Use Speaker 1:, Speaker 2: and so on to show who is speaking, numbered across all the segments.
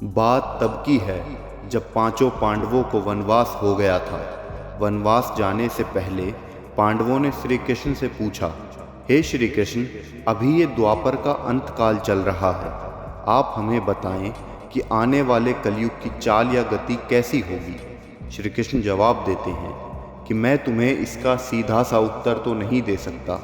Speaker 1: बात तब की है जब पांचों पांडवों को वनवास हो गया था। वनवास जाने से पहले पांडवों ने श्री कृष्ण से पूछा, हे श्री कृष्ण, अभी ये द्वापर का अंत काल चल रहा है। आप हमें बताएं कि आने वाले कलयुग की चाल या गति कैसी होगी। श्री कृष्ण जवाब देते हैं कि मैं तुम्हें इसका सीधा सा उत्तर तो नहीं दे सकता,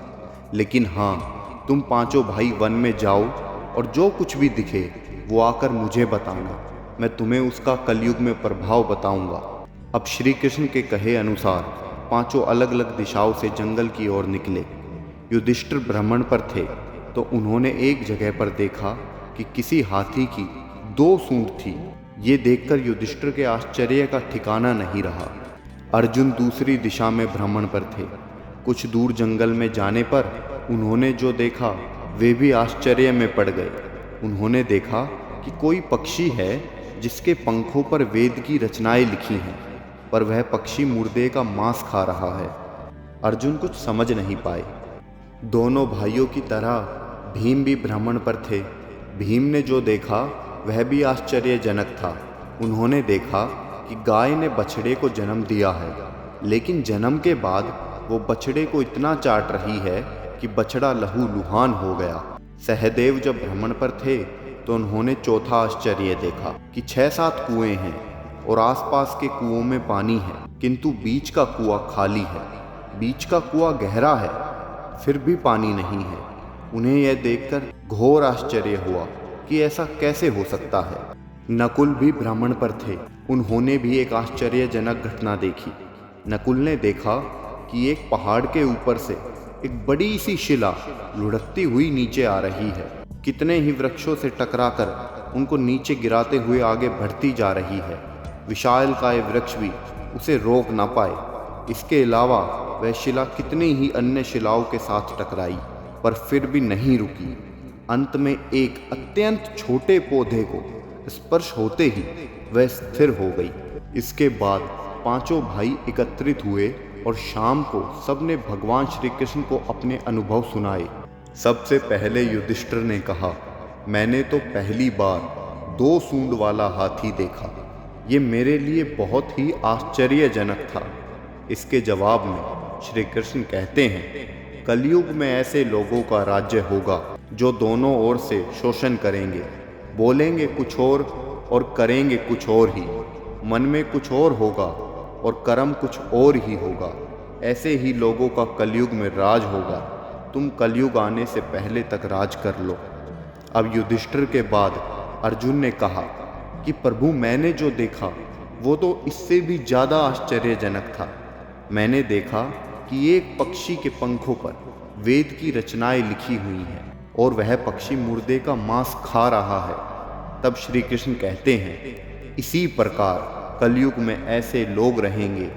Speaker 1: लेकिन हाँ, तुम पांचों भाई वन में जाओ और जो कुछ भी दिखे वो आकर मुझे बताना। मैं तुम्हें उसका कलयुग में प्रभाव बताऊंगा। अब श्री कृष्ण के कहे अनुसार पांचों अलग अलग दिशाओं से जंगल की ओर निकले। युधिष्ठिर भ्रमण पर थे तो उन्होंने एक जगह पर देखा कि किसी हाथी की 2 सूंड थी। ये देखकर युधिष्ठिर के आश्चर्य का ठिकाना नहीं रहा। अर्जुन दूसरी दिशा में भ्रमण पर थे। कुछ दूर जंगल में जाने पर उन्होंने जो देखा वे भी आश्चर्य में पड़ गए। उन्होंने देखा कि कोई पक्षी है जिसके पंखों पर वेद की रचनाएं लिखी हैं, पर वह पक्षी मुर्दे का मांस खा रहा है। अर्जुन कुछ समझ नहीं पाए। दोनों भाइयों की तरह भीम भी भ्रमण पर थे। भीम ने जो देखा वह भी आश्चर्यजनक था। उन्होंने देखा कि गाय ने बछड़े को जन्म दिया है, लेकिन जन्म के बाद वो बछड़े को इतना चाट रही है कि बछड़ा लहूलुहान हो गया। सहदेव जब भ्रमण पर थे तो उन्होंने चौथा आश्चर्य देखा कि 6-7 कुएं हैं और आसपास के कुओं में पानी है, किंतु बीच का कुआं खाली है। बीच का कुआं गहरा है, फिर भी पानी नहीं है। उन्हें यह देखकर घोर आश्चर्य हुआ कि ऐसा कैसे हो सकता है। नकुल भी भ्रमण पर थे। उन्होंने भी एक आश्चर्यजनक घटना देखी। नकुल ने देखा कि एक पहाड़ के ऊपर से एक बड़ी सी शिला लुढ़कती हुई नीचे आ रही है। कितने ही वृक्षों से टकराकर उनको नीचे गिराते हुए आगे बढ़ती जा रही है। विशालकाय वृक्ष भी उसे रोक ना पाए। इसके अलावा वह शिला कितनी ही अन्य शिलाओं के साथ टकराई, पर फिर भी नहीं रुकी। अंत में एक अत्यंत छोटे पौधे को स्पर्श होते ही वह स्थिर हो गई। इसके बाद पांचों भाई एकत्रित हुए और शाम को सबने भगवान श्री कृष्ण को अपने अनुभव सुनाए। सबसे पहले युधिष्ठिर ने कहा, मैंने तो पहली बार 2 सूंड वाला हाथी देखा। ये मेरे लिए बहुत ही आश्चर्यजनक था। इसके जवाब में श्री कृष्ण कहते हैं, कलयुग में ऐसे लोगों का राज्य होगा जो दोनों ओर से शोषण करेंगे। बोलेंगे कुछ और करेंगे कुछ और ही। मन में कुछ और होगा और कर्म कुछ और ही होगा। ऐसे ही लोगों का कलयुग में राज होगा। तुम कलयुग आने से पहले तक राज कर लो। अब युधिष्ठिर के बाद अर्जुन ने कहा कि प्रभु, मैंने जो देखा वो तो इससे भी ज़्यादा आश्चर्यजनक था। मैंने देखा कि एक पक्षी के पंखों पर वेद की रचनाएं लिखी हुई हैं और वह पक्षी मुर्दे का मांस खा रहा है। तब श्री कृष्ण कहते हैं, इसी प्रकार कलयुग में ऐसे लोग रहेंगे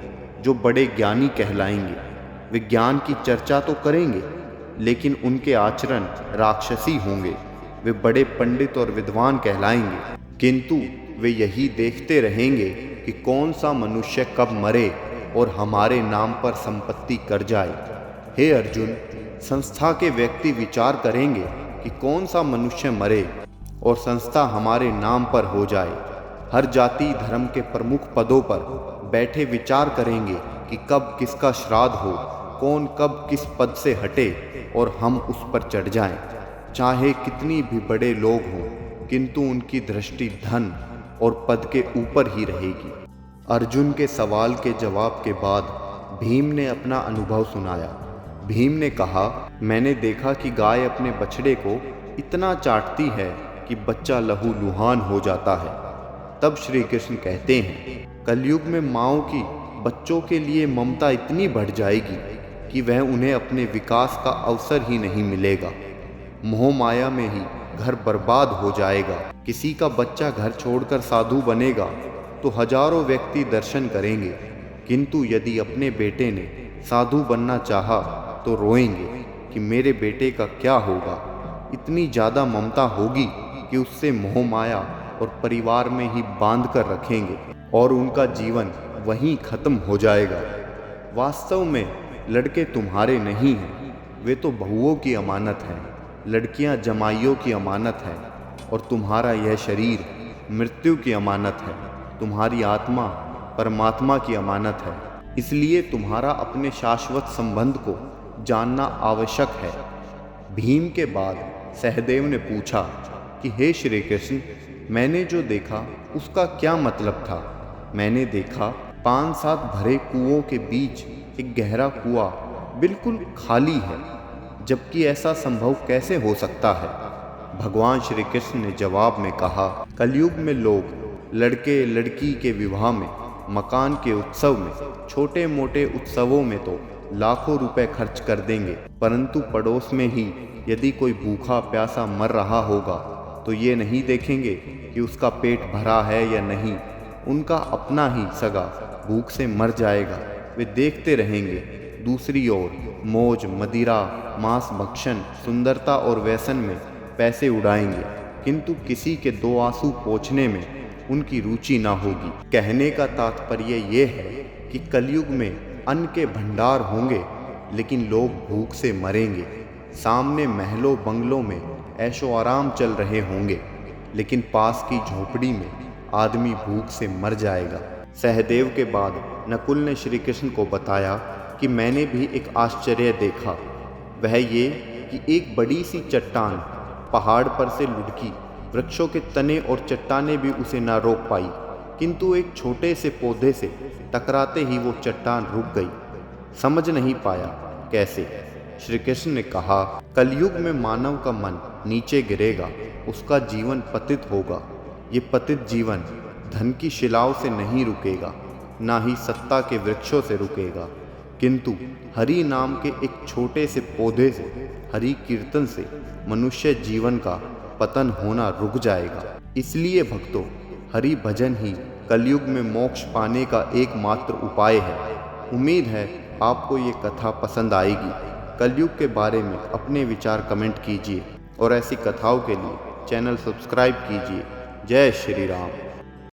Speaker 1: जो बड़े ज्ञानी कहलाएंगे। वे ज्ञान की चर्चा तो करेंगे, लेकिन उनके आचरण राक्षसी होंगे। वे बड़े पंडित और विद्वान कहलाएंगे, किंतु वे यही देखते रहेंगे कि कौन सा मनुष्य कब मरे और हमारे नाम पर संपत्ति कर जाए। हे अर्जुन, संस्था के व्यक्ति विचार करेंगे कि कौन सा मनुष्य मरे और संस्था हमारे नाम पर हो जाए। हर जाति धर्म के प्रमुख पदों पर बैठे विचार करेंगे कि कब किसका श्राद्ध हो, कौन कब किस पद से हटे और हम उस पर चढ़ जाएं। चाहे कितनी भी बड़े लोग हों, किंतु उनकी दृष्टि धन और पद के ऊपर ही रहेगी। अर्जुन के सवाल के जवाब के बाद भीम ने अपना अनुभव सुनाया। भीम ने कहा, मैंने देखा कि गाय अपने बछड़े को इतना चाटती है कि बच्चा लहूलुहान हो जाता है। तब श्री कृष्ण कहते हैं, कलयुग में माँओं की बच्चों के लिए ममता इतनी बढ़ जाएगी कि वह उन्हें अपने विकास का अवसर ही नहीं मिलेगा। मोह माया में ही घर बर्बाद हो जाएगा। किसी का बच्चा घर छोड़कर साधु बनेगा तो हजारों व्यक्ति दर्शन करेंगे, किंतु यदि अपने बेटे ने साधु बनना चाहा तो रोएंगे कि मेरे बेटे का क्या होगा। इतनी ज़्यादा ममता होगी कि उससे मोह माया और परिवार में ही बांध कर रखेंगे और उनका जीवन वहीं खत्म हो जाएगा। वास्तव में लड़के तुम्हारे नहीं हैं, वे तो बहुओं की अमानत हैं। लड़कियां जमाइयों की अमानत हैं और तुम्हारा यह शरीर मृत्यु की अमानत है, तुम्हारी आत्मा परमात्मा की अमानत है। इसलिए तुम्हारा अपने शाश्वत संबंध को जानना आवश्यक है। भीम के बाद सहदेव ने पूछा कि हे श्री कृष्ण, मैंने जो देखा उसका क्या मतलब था? मैंने देखा 5-7 भरे कुओं के बीच एक गहरा कुआं बिल्कुल खाली है, जबकि ऐसा संभव कैसे हो सकता है? भगवान श्री कृष्ण ने जवाब में कहा, कलयुग में लोग लड़के लड़की के विवाह में, मकान के उत्सव में, छोटे मोटे उत्सवों में तो लाखों रुपए खर्च कर देंगे, परंतु पड़ोस में ही यदि कोई भूखा प्यासा मर रहा होगा तो ये नहीं देखेंगे कि उसका पेट भरा है या नहीं। उनका अपना ही सगा भूख से मर जाएगा, वे देखते रहेंगे। दूसरी ओर मौज मदिरा, मांस भक्षण, सुंदरता और व्यसन में पैसे उड़ाएंगे, किंतु किसी के 2 आंसू पोंछने में उनकी रुचि ना होगी। कहने का तात्पर्य ये है कि कलयुग में अन्न के भंडार होंगे, लेकिन लोग भूख से मरेंगे। सामने महलों बंगलों में ऐशो आराम चल रहे होंगे, लेकिन पास की झोपड़ी में आदमी भूख से मर जाएगा। सहदेव के बाद नकुल ने श्री कृष्ण को बताया कि मैंने भी एक आश्चर्य देखा। वह ये कि एक बड़ी सी चट्टान पहाड़ पर से लुढ़की, वृक्षों के तने और चट्टानें भी उसे ना रोक पाई, किंतु एक छोटे से पौधे से टकराते ही वो चट्टान रुक गई। समझ नहीं पाया कैसे। श्री कृष्ण ने कहा, कलयुग में मानव का मन नीचे गिरेगा, उसका जीवन पतित होगा। ये पतित जीवन धन की शिलाओं से नहीं रुकेगा, ना ही सत्ता के वृक्षों से रुकेगा, किंतु हरि नाम के एक छोटे से पौधे से, हरि कीर्तन से मनुष्य जीवन का पतन होना रुक जाएगा। इसलिए भक्तों, हरि भजन ही कलयुग में मोक्ष पाने का एकमात्र उपाय है। उम्मीद है आपको ये कथा पसंद आएगी। कलयुग के बारे में अपने विचार कमेंट कीजिए और ऐसी कथाओं के लिए चैनल सब्सक्राइब कीजिए। जय श्री राम।